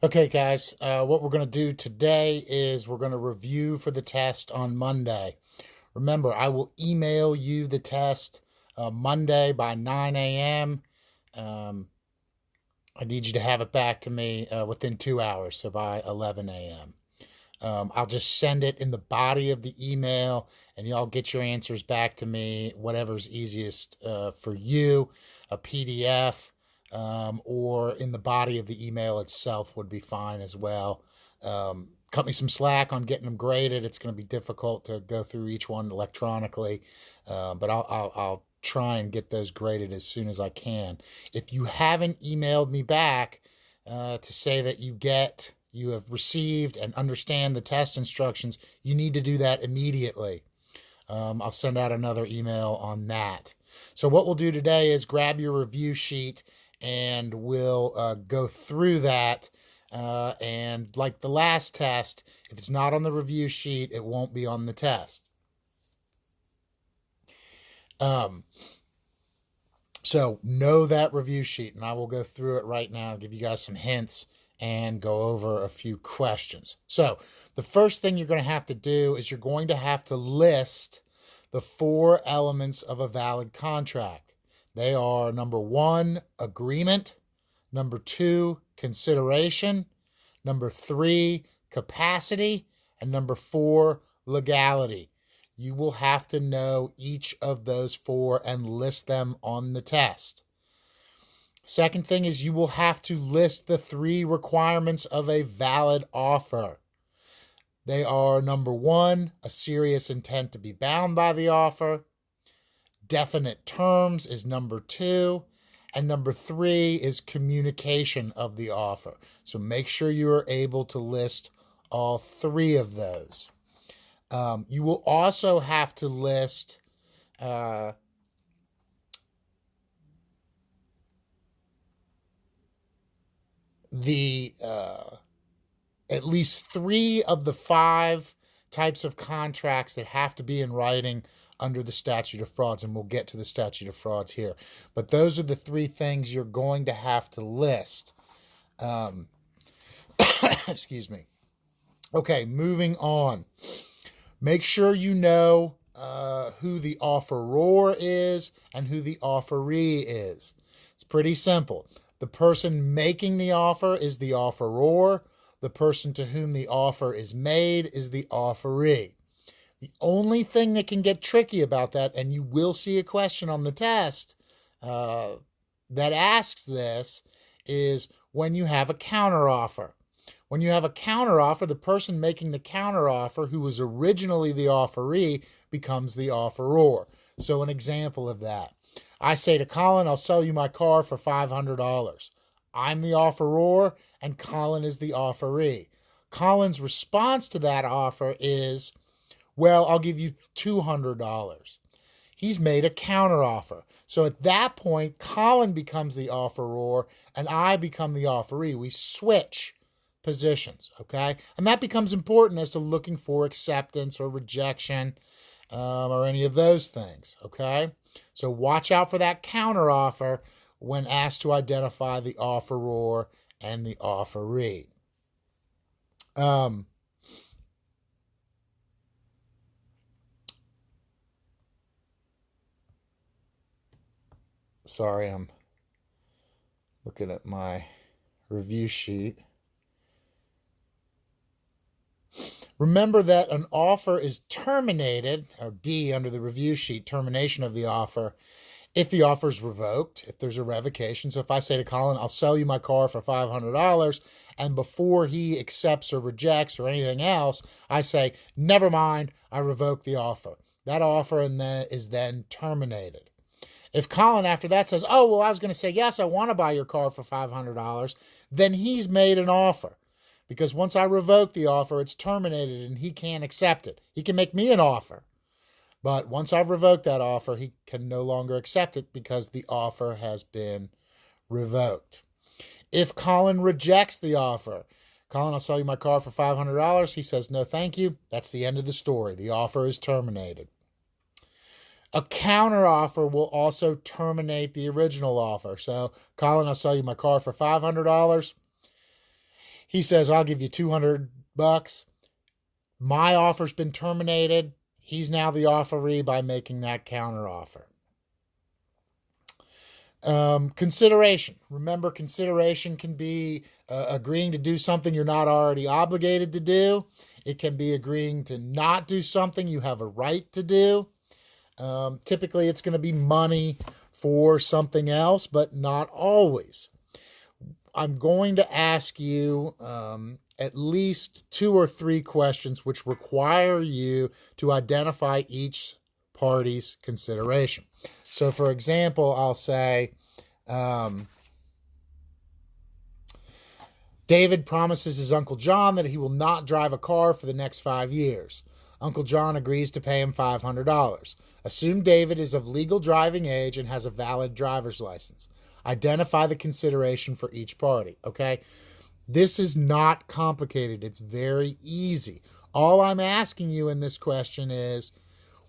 Okay, guys, what we're going to do today is we're going to review for the test on Monday. Remember, I will email you the test Monday by 9 a.m. Um, I need you to have it back to me within 2 hours, so by 11 a.m. I'll just send it in the body of the email, and y'all get your answers back to me, whatever's easiest for you, a PDF, or in the body of the email itself would be fine as well. Cut me some slack on getting them graded. It's going to be difficult to go through each one electronically, but I'll try and get those graded as soon as I can. If you haven't emailed me back to say that you have received and understand the test instructions, you need to do that immediately. I'll send out another email on that. So what we'll do today is grab your review sheet and we'll go through that. And like the last test, if it's not on the review sheet, it won't be on the test. So know that review sheet, and I will go through it right now, give you guys some hints, and go over a few questions. So the first thing you're going to have to do is you're going to have to list the 4 elements of a valid contract. They are: number 1, agreement; number 2, consideration; number 3, capacity; and number 4, legality. You will have to know each of those 4 and list them on the test. Second thing is you will have to list the 3 requirements of a valid offer. They are: number 1, a serious intent to be bound by the offer; definite terms is number 2; and number 3 is communication of the offer. So make sure you are able to list all 3 of those. You will also have to list at least 3 of the 5 types of contracts that have to be in writing under the statute of frauds, and we'll get to the statute of frauds here. But those are the 3 things you're going to have to list. Excuse me. Okay, moving on. Make sure you know who the offeror is and who the offeree is. It's pretty simple. The person making the offer is the offeror. The person to whom the offer is made is the offeree. The only thing that can get tricky about that, and you will see a question on the test that asks this, is when you have a counteroffer. When you have a counteroffer, the person making the counteroffer, who was originally the offeree, becomes the offeror. So an example of that: I say to Colin, I'll sell you my car for $500. I'm the offeror and Colin is the offeree. Colin's response to that offer is, well, I'll give you $200. He's made a counteroffer. So at that point, Colin becomes the offeror and I become the offeree. We switch positions, okay? And that becomes important as to looking for acceptance or rejection or any of those things, okay? So watch out for that counteroffer when asked to identify the offeror and the offeree. Sorry, I'm looking at my review sheet. Remember that an offer is terminated, or D under the review sheet, termination of the offer, if the offer is revoked, if there's a revocation. So if I say to Colin, I'll sell you my car for $500, and before he accepts or rejects or anything else, I say, never mind, I revoke the offer. That offer is then terminated. If Colin after that says, oh, well, I was going to say, yes, I want to buy your car for $500, then he's made an offer. Because once I revoke the offer, it's terminated and he can't accept it. He can make me an offer. But once I've revoked that offer, he can no longer accept it because the offer has been revoked. If Colin rejects the offer, Colin, I'll sell you my car for $500. He says, no, thank you. That's the end of the story. The offer is terminated. A counteroffer will also terminate the original offer. So, Colin, I'll sell you my car for $500. He says, I'll give you $200. My offer's been terminated. He's now the offeree by making that counteroffer. Consideration. Remember, consideration can be agreeing to do something you're not already obligated to do. It can be agreeing to not do something you have a right to do. Typically, it's going to be money for something else, but not always. I'm going to ask you at least 2 or 3 questions which require you to identify each party's consideration. So, for example, I'll say, David promises his Uncle John that he will not drive a car for the next 5 years. Uncle John agrees to pay him $500. Assume David is of legal driving age and has a valid driver's license. Identify the consideration for each party, okay? This is not complicated. It's very easy. All I'm asking you in this question is,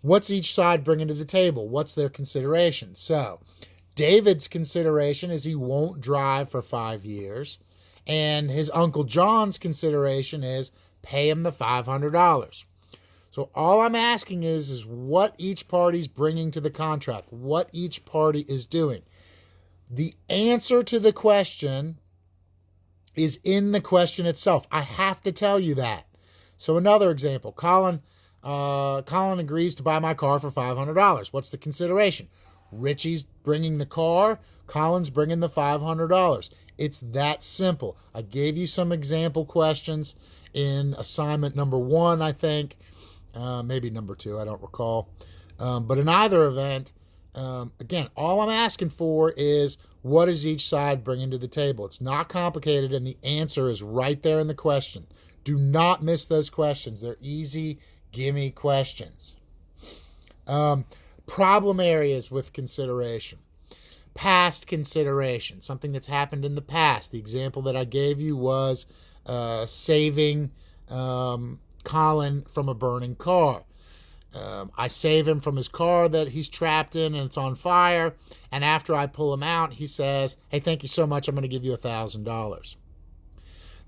what's each side bringing to the table? What's their consideration? So, David's consideration is he won't drive for 5 years, and his Uncle John's consideration is pay him the $500. So all I'm asking is what each party's bringing to the contract, what each party is doing. The answer to the question is in the question itself. I have to tell you that. So another example, Colin agrees to buy my car for $500. What's the consideration? Richie's bringing the car, Colin's bringing the $500. It's that simple. I gave you some example questions in assignment number 1, I think. Maybe number 2, I don't recall. But in either event, again, all I'm asking for is what is each side bringing to the table? It's not complicated, and the answer is right there in the question. Do not miss those questions. They're easy, gimme questions. Problem areas with consideration. Past consideration, something that's happened in the past. The example that I gave you was saving Colin from a burning car. I save him from his car that he's trapped in and it's on fire. And after I pull him out, he says, hey, thank you so much. I'm going to give you $1,000.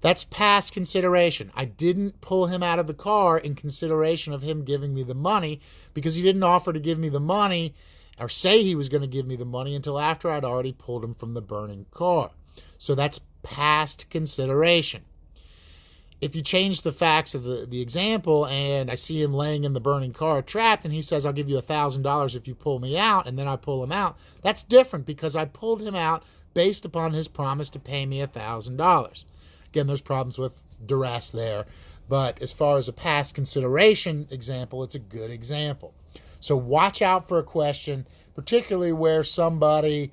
That's past consideration. I didn't pull him out of the car in consideration of him giving me the money because he didn't offer to give me the money or say he was going to give me the money until after I'd already pulled him from the burning car. So that's past consideration. If you change the facts of the example and I see him laying in the burning car trapped and he says, I'll give you $1,000 if you pull me out, and then I pull him out, that's different because I pulled him out based upon his promise to pay me $1,000. Again, there's problems with duress there, but as far as a past consideration example, it's a good example. So watch out for a question, particularly where somebody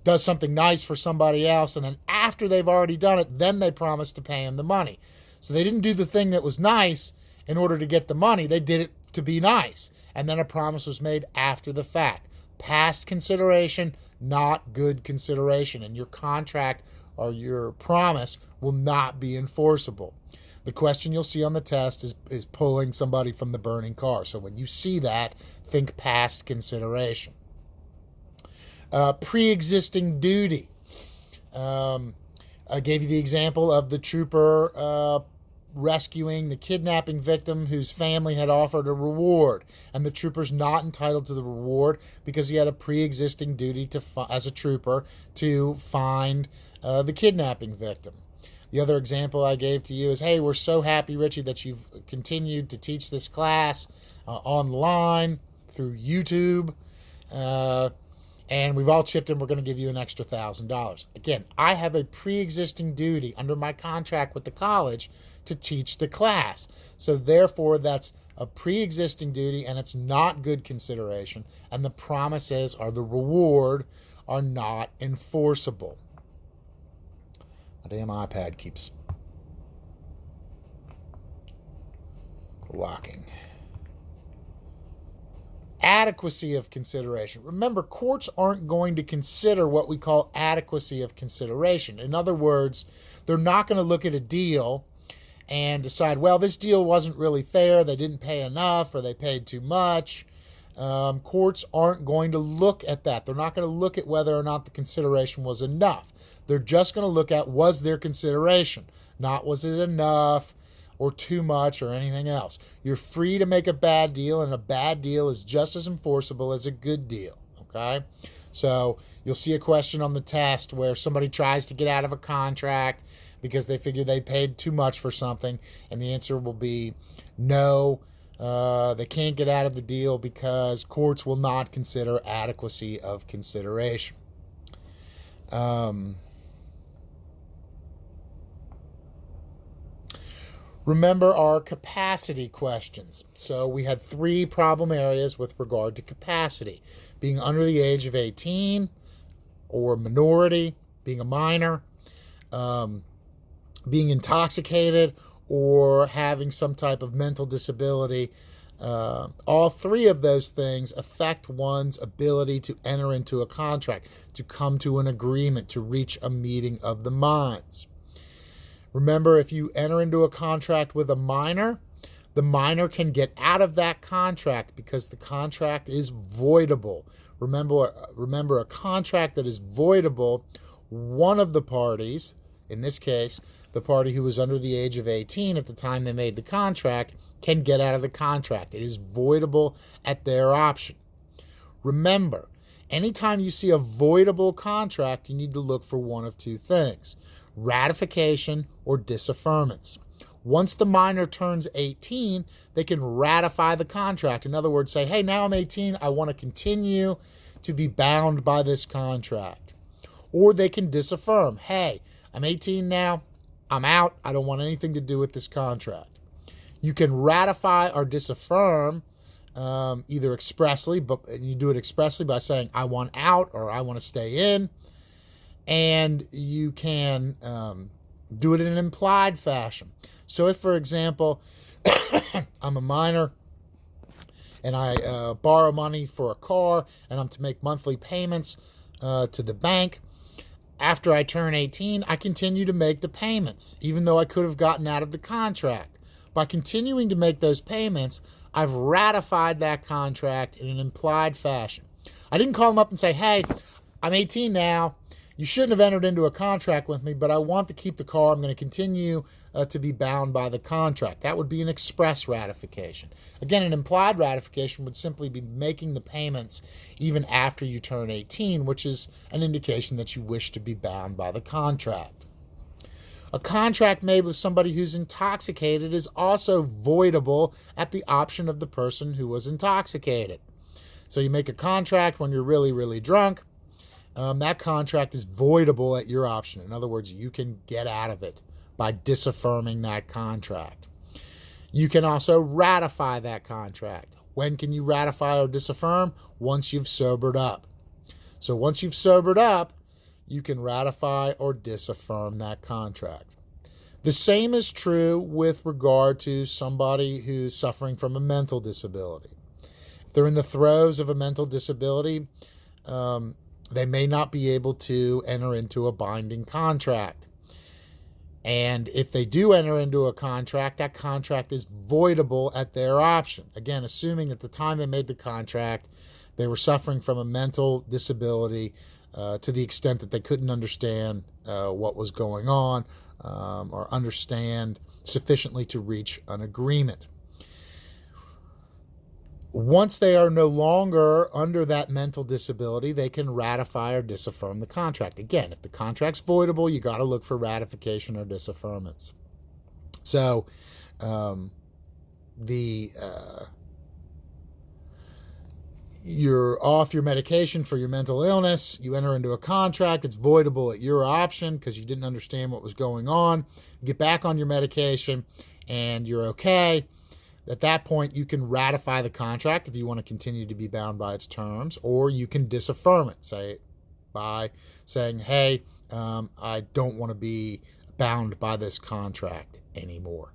does something nice for somebody else, and then after they've already done it, then they promise to pay him the money. So they didn't do the thing that was nice in order to get the money. They did it to be nice. And then a promise was made after the fact. Past consideration, not good consideration. And your contract or your promise will not be enforceable. The question you'll see on the test is pulling somebody from the burning car. So when you see that, think past consideration. Pre-existing duty. I gave you the example of the trooper rescuing the kidnapping victim whose family had offered a reward, and the trooper's not entitled to the reward because he had a pre-existing duty as a trooper to find the kidnapping victim. The other example I gave to you is, hey, we're so happy, Richie, that you've continued to teach this class online through YouTube. And we've all chipped in, we're going to give you an extra $1,000. Again, I have a pre-existing duty under my contract with the college to teach the class. So therefore, that's a pre-existing duty, and it's not good consideration. And the promises or the reward are not enforceable. My damn iPad keeps locking. Adequacy of consideration. Remember, courts aren't going to consider what we call adequacy of consideration. In other words, they're not going to look at a deal and decide, well, this deal wasn't really fair, they didn't pay enough, or they paid too much. courts aren't going to look at that. They're not going to look at whether or not the consideration was enough. They're just going to look at, was there consideration? Not was it enough or too much or anything else. You're free to make a bad deal, and a bad deal is just as enforceable as a good deal, okay? So you'll see a question on the test where somebody tries to get out of a contract because they figure they paid too much for something, and the answer will be no, they can't get out of the deal because courts will not consider adequacy of consideration. Remember our capacity questions. So we had 3 problem areas with regard to capacity: being under the age of 18 or minority, being a minor, being intoxicated, or having some type of mental disability. All 3 of those things affect one's ability to enter into a contract, to come to an agreement, to reach a meeting of the minds. Remember, if you enter into a contract with a minor, the minor can get out of that contract because the contract is voidable. Remember, a contract that is voidable, one of the parties, in this case, the party who was under the age of 18 at the time they made the contract, can get out of the contract. It is voidable at their option. Remember, anytime you see a voidable contract, you need to look for one of 2 things: ratification or disaffirmance. Once the minor turns 18, they can ratify the contract. In other words, say, hey, now I'm 18, I want to continue to be bound by this contract. Or they can disaffirm. Hey, I'm 18 now, I'm out, I don't want anything to do with this contract. You can ratify or disaffirm either expressly, but you do it expressly by saying, I want out or I want to stay in. And you can do it in an implied fashion. So if, for example, I'm a minor and I borrow money for a car and I'm to make monthly payments to the bank, after I turn 18, I continue to make the payments, even though I could have gotten out of the contract. By continuing to make those payments, I've ratified that contract in an implied fashion. I didn't call them up and say, hey, I'm 18 now. You shouldn't have entered into a contract with me, but I want to keep the car. I'm going to continue to be bound by the contract. That would be an express ratification. Again, an implied ratification would simply be making the payments even after you turn 18, which is an indication that you wish to be bound by the contract. A contract made with somebody who's intoxicated is also voidable at the option of the person who was intoxicated. So you make a contract when you're really, really drunk. That contract is voidable at your option. In other words, you can get out of it by disaffirming that contract. You can also ratify that contract. When can you ratify or disaffirm? Once you've sobered up. So once you've sobered up, you can ratify or disaffirm that contract. The same is true with regard to somebody who's suffering from a mental disability. If they're in the throes of a mental disability, they may not be able to enter into a binding contract. And if they do enter into a contract, that contract is voidable at their option. Again, assuming at the time they made the contract, they were suffering from a mental disability to the extent that they couldn't understand what was going on or understand sufficiently to reach an agreement. Once they are no longer under that mental disability, they can ratify or disaffirm the contract. Again, if the contract's voidable, you got to look for ratification or disaffirmance. So, you're off your medication for your mental illness. You enter into a contract. It's voidable at your option because you didn't understand what was going on. You get back on your medication and you're okay. At that point, you can ratify the contract if you want to continue to be bound by its terms, or you can disaffirm it, say, by saying, hey, I don't want to be bound by this contract anymore.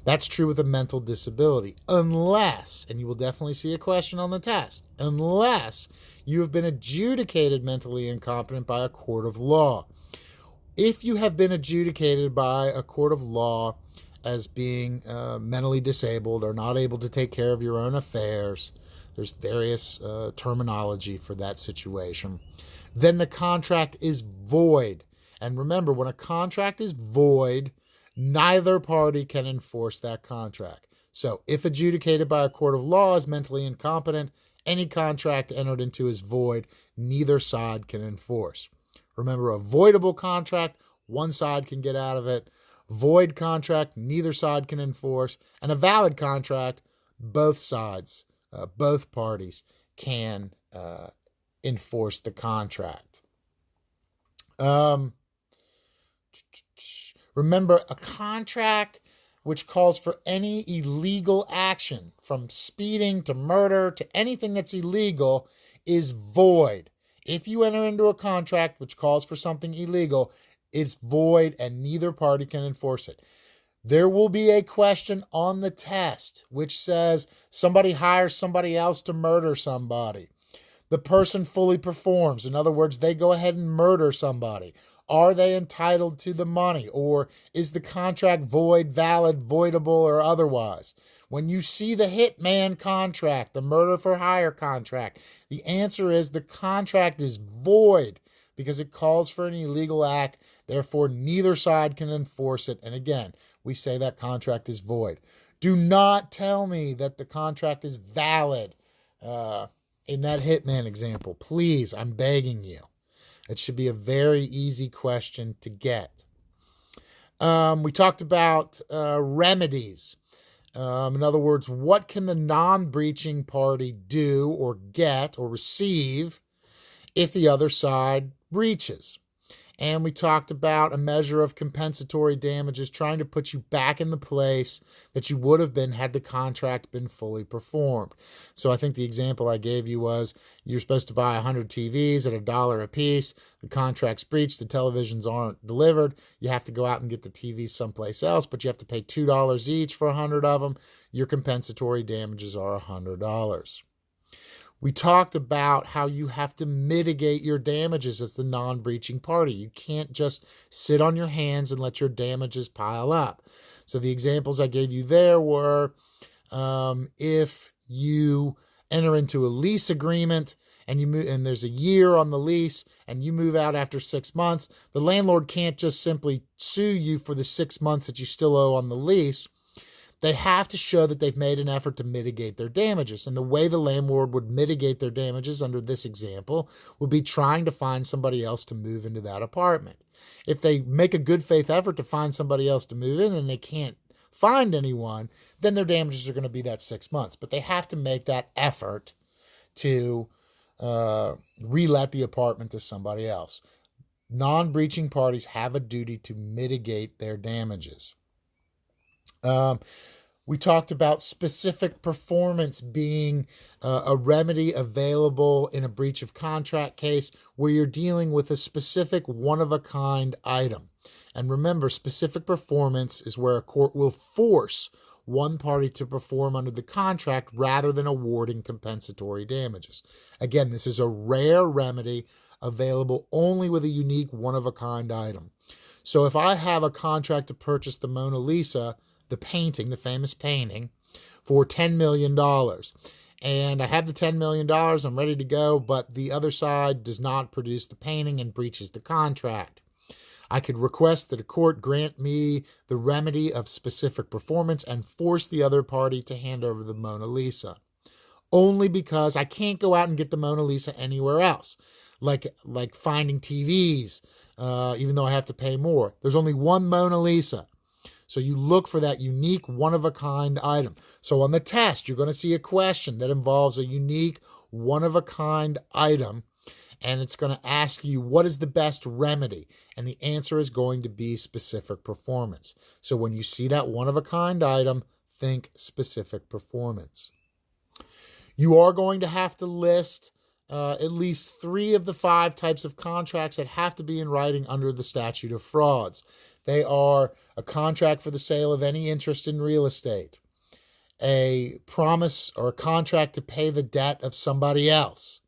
That's true with a mental disability, unless, and you will definitely see a question on the test, unless you have been adjudicated mentally incompetent by a court of law. If you have been adjudicated by a court of law as being mentally disabled or not able to take care of your own affairs, There's various terminology for that situation. Then the contract is void. And remember, when a contract is void, neither party can enforce that contract. So if adjudicated by a court of law as mentally incompetent, any contract entered into is void. Neither side can enforce. Remember, a voidable contract, one side can get out of it. Void contract, neither side can enforce. And a valid contract, both sides, both parties can enforce the contract. Remember, a contract which calls for any illegal action, from speeding to murder to anything that's illegal, is void. If you enter into a contract which calls for something illegal, it's void and neither party can enforce it. There will be a question on the test which says somebody hires somebody else to murder somebody. The person fully performs. In other words, they go ahead and murder somebody. Are they entitled to the money, or is the contract void, valid, voidable, or otherwise? When you see the hitman contract, the murder for hire contract, the answer is the contract is void because it calls for an illegal act. Therefore, neither side can enforce it. And again, we say that contract is void. Do not tell me that the contract is valid in that hitman example. Please, I'm begging you. It should be a very easy question to get. We talked about remedies. In other words, what can the non-breaching party do or get or receive if the other side breaches? And we talked about a measure of compensatory damages, trying to put you back in the place that you would have been had the contract been fully performed. So I think the example I gave you was you're supposed to buy 100 TVs at $1 a piece. The contract's breached. The televisions aren't delivered. You have to go out and get the TVs someplace else, but you have to pay $2 each for 100 of them. Your compensatory damages are $100. We talked about how you have to mitigate your damages as the non-breaching party. You can't just sit on your hands and let your damages pile up. So the examples I gave you there were if you enter into a lease agreement and you move, and there's a year on the lease and you move out after 6 months, the landlord can't just simply sue you for the 6 months that you still owe on the lease. They have to show that they've made an effort to mitigate their damages. And the way the landlord would mitigate their damages under this example would be trying to find somebody else to move into that apartment. If they make a good faith effort to find somebody else to move in and they can't find anyone, then their damages are going to be that 6 months. But they have to make that effort to relet the apartment to somebody else. Non-breaching parties have a duty to mitigate their damages. We talked about specific performance being a remedy available in a breach of contract case where you're dealing with a specific one-of-a-kind item. And remember, specific performance is where a court will force one party to perform under the contract rather than awarding compensatory damages. Again, this is a rare remedy available only with a unique one-of-a-kind item. So if I have a contract to purchase the Mona Lisa, the painting, the famous painting, for $10 million. And I have the $10 million, I'm ready to go, but the other side does not produce the painting and breaches the contract. I could request that a court grant me the remedy of specific performance and force the other party to hand over the Mona Lisa. Only because I can't go out and get the Mona Lisa anywhere else. Like finding TVs, even though I have to pay more. There's only one Mona Lisa. So you look for that unique one-of-a-kind item. So on the test, you're going to see a question that involves a unique one-of-a-kind item, and it's going to ask you, what is the best remedy? And the answer is going to be specific performance. So when you see that one-of-a-kind item, think specific performance. You are going to have to list at least 3 of the 5 types of contracts that have to be in writing under the statute of frauds. They are a contract for the sale of any interest in real estate, a promise or a contract to pay the debt of somebody else,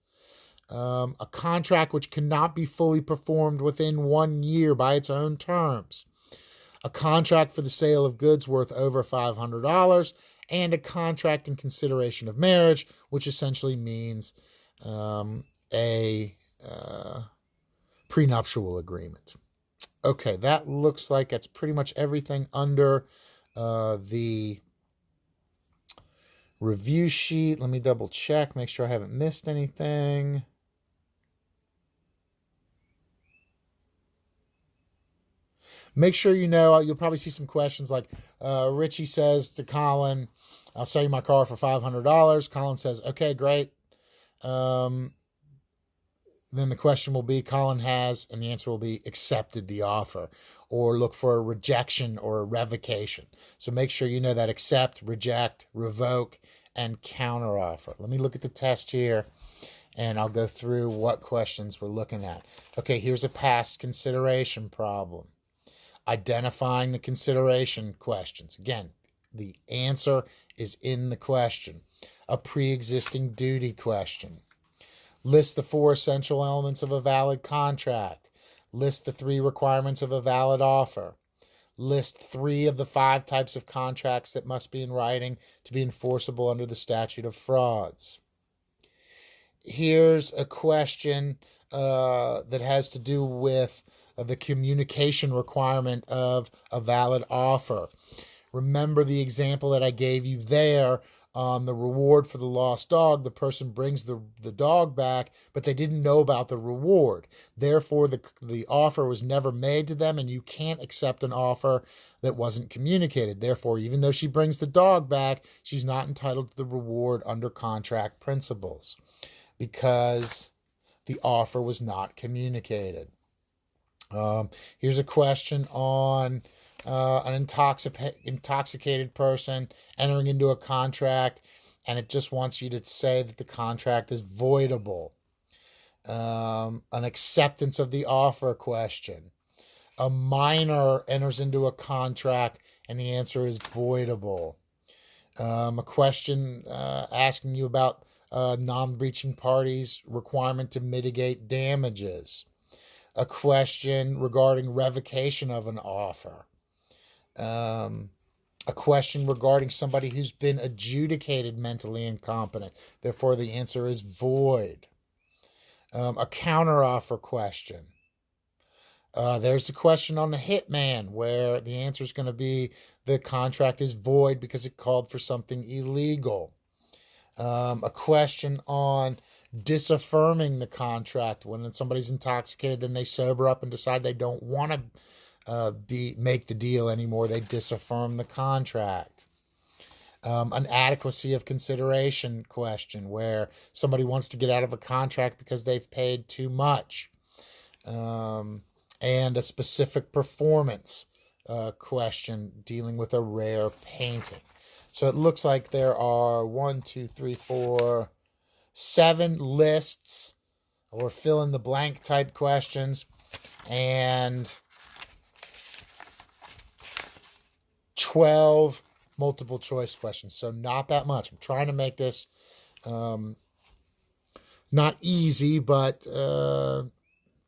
a contract which cannot be fully performed within 1 year by its own terms, a contract for the sale of goods worth over $500, and a contract in consideration of marriage, which essentially means a prenuptial agreement. Okay, that looks like that's pretty much everything under the review sheet. Let me double check, make sure I haven't missed anything. Make sure you know, you'll probably see some questions like Richie says to Colin, I'll sell you my car for $500. Colin says, okay, great. Then the question will be, Colin has, and the answer will be accepted the offer, or look for a rejection or a revocation. So make sure you know that accept, reject, revoke, and counteroffer. Let me look at the test here, and I'll go through what questions we're looking at. Okay, here's a past consideration problem. Identifying the consideration questions. Again, the answer is in the question. A pre-existing duty question. List the 4 essential elements of a valid contract. List the 3 requirements of a valid offer. List 3 of the 5 types of contracts that must be in writing to be enforceable under the statute of frauds. Here's a question that has to do with the communication requirement of a valid offer. Remember the example that I gave you there on the reward for the lost dog. The person brings the dog back, but they didn't know about the reward. Therefore, the offer was never made to them, and you can't accept an offer that wasn't communicated. Therefore, even though she brings the dog back, she's not entitled to the reward under contract principles because the offer was not communicated. Here's a question on an intoxicated person entering into a contract, and it just wants you to say that the contract is voidable. An acceptance of the offer question. A minor enters into a contract, and the answer is voidable. A question asking you about non-breaching parties' requirement to mitigate damages. A question regarding revocation of an offer. A question regarding somebody who's been adjudicated mentally incompetent. Therefore, the answer is void. A counteroffer question. There's a question on the hitman where the answer is going to be the contract is void because it called for something illegal. A question on disaffirming the contract. When somebody's intoxicated, then they sober up and decide they don't want to make the deal anymore. They disaffirm the contract. An adequacy of consideration question where somebody wants to get out of a contract because they've paid too much. And a specific performance question dealing with a rare painting. So it looks like there are 7 lists or fill in the blank type questions and 12 multiple choice questions. So not that much. I'm trying to make this not easy, but a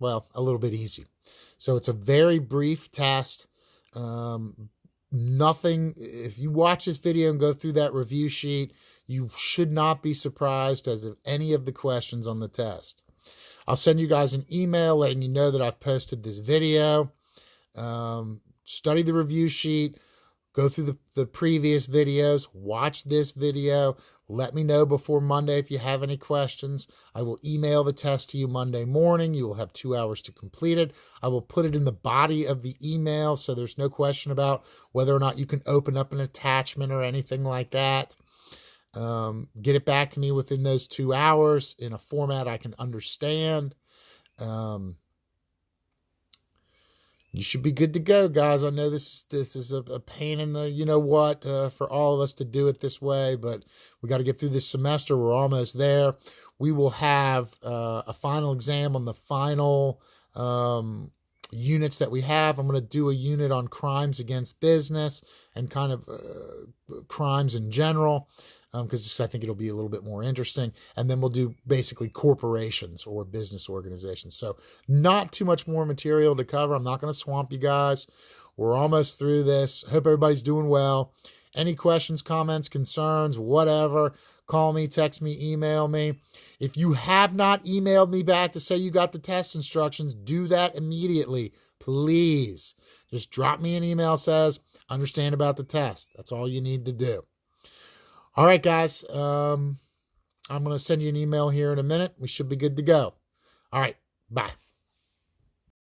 little bit easy. So it's a very brief test. Nothing, if you watch this video and go through that review sheet, you should not be surprised as of any of the questions on the test. I'll send you guys an email letting you know that I've posted this video. Study the review sheet, go through the previous videos, watch this video. Let me know before Monday if you have any questions. I will email the test to you Monday morning. You will have 2 hours to complete it. I will put it in the body of the email so there's no question about whether or not you can open up an attachment or anything like that. Get it back to me within those 2 hours in a format I can understand. You should be good to go, guys. I know this is a pain in the you-know-what for all of us to do it this way, but we got to get through this semester. We're almost there. We will have a final exam on the final units that we have. I'm going to do a unit on crimes against business and kind of crimes in general, because I think it'll be a little bit more interesting. And then we'll do basically corporations or business organizations. So not too much more material to cover. I'm not going to swamp you guys. We're almost through this. Hope everybody's doing well. Any questions, comments, concerns, whatever, call me, text me, email me. If you have not emailed me back to say you got the test instructions, do that immediately, please. Just drop me an email, says, understand about the test. That's all you need to do. All right, guys. I'm going to send you an email here in a minute. We should be good to go. All right. Bye.